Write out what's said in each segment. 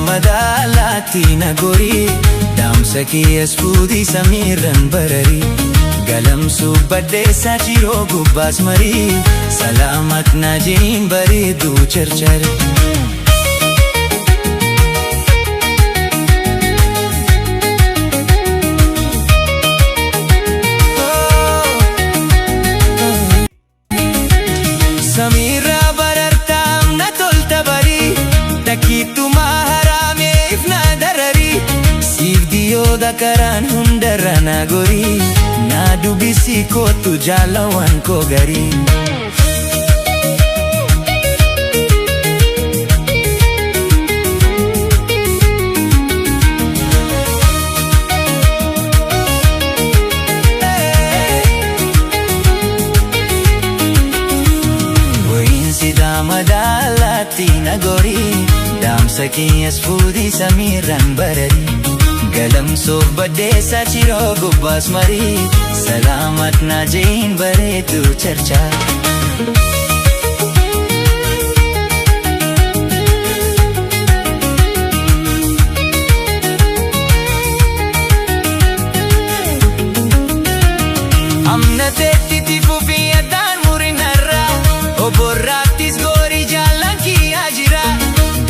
madaalatti na gorii dhaamsa kiyyaas fuudhii samiirran bararii galamsuu baddeessaa jiroo gubbaas marii salaamat na jeeyin bareedduu charchari. Samiirraa barartaam na tolta barii takkiittumaa haraameef na dararii siif diyooda karaan hundarra na gorii na dubbisi kootu jaalawwan koo garii. Madaalatti na gorii dhaamsa kiyyaas fuudhii samiirran bararii galamsoof baddeessaa jiroo gubbaas marii salaamat na jeeyin bareedduu charchari. Amnateetti tifuufi addaan murinarraa oborraattis gorii jaallan kiyyaa jira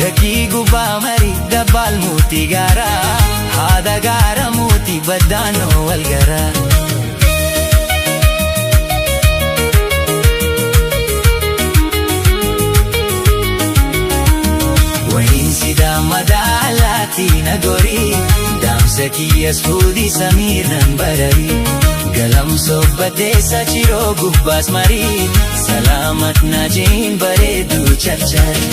dakii gubbaa marii dabbaal muutii gaaraa haadha gaara muutii baddaanoo wal garaa. Wayiinsidaa madaalatti na gorii dhaamsa kiyyaas fuudhii samiirran bararii galamsoof baddeessaa jiroo gubbaas marii salaamat na jeeyin bareedduu charchari.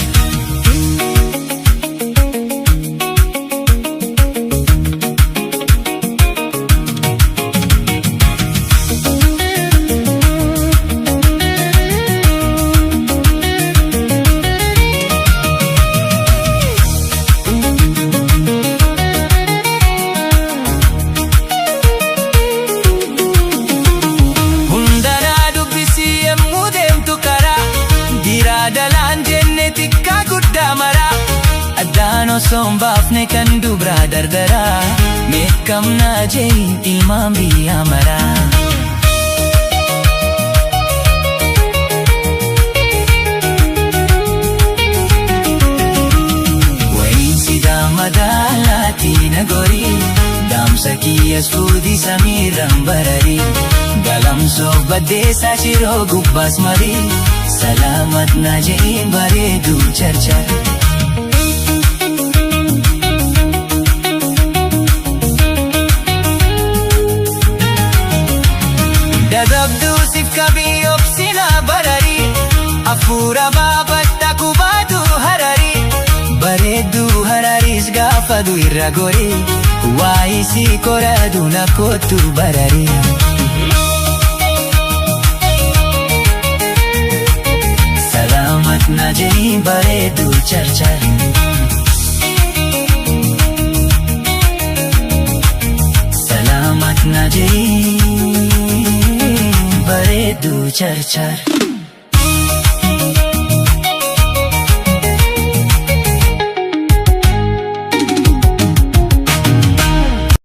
Addaan osoo hin baafne kan dubraa dardaraa meeqam na jeeyin ilmaan biyyaa maraa. Wayiinsidaa madaalatti na gorii dhaamsa kiyyaas fuudhii samiirran bararii galamsoof baddeessaa jiroo gubbaas marii salaamat na jeeyin bareedduu charchari. Dadhabduu siif qabii obsinaa bararii hafuura baabadda kubaatu hararii bareedduu harariis gaafadhu irra gorii waayisii koradu na kootu bararii. Salaamat na jeeyin bareedduu charchari. Salaamat na jeeyin bareedduu charchari.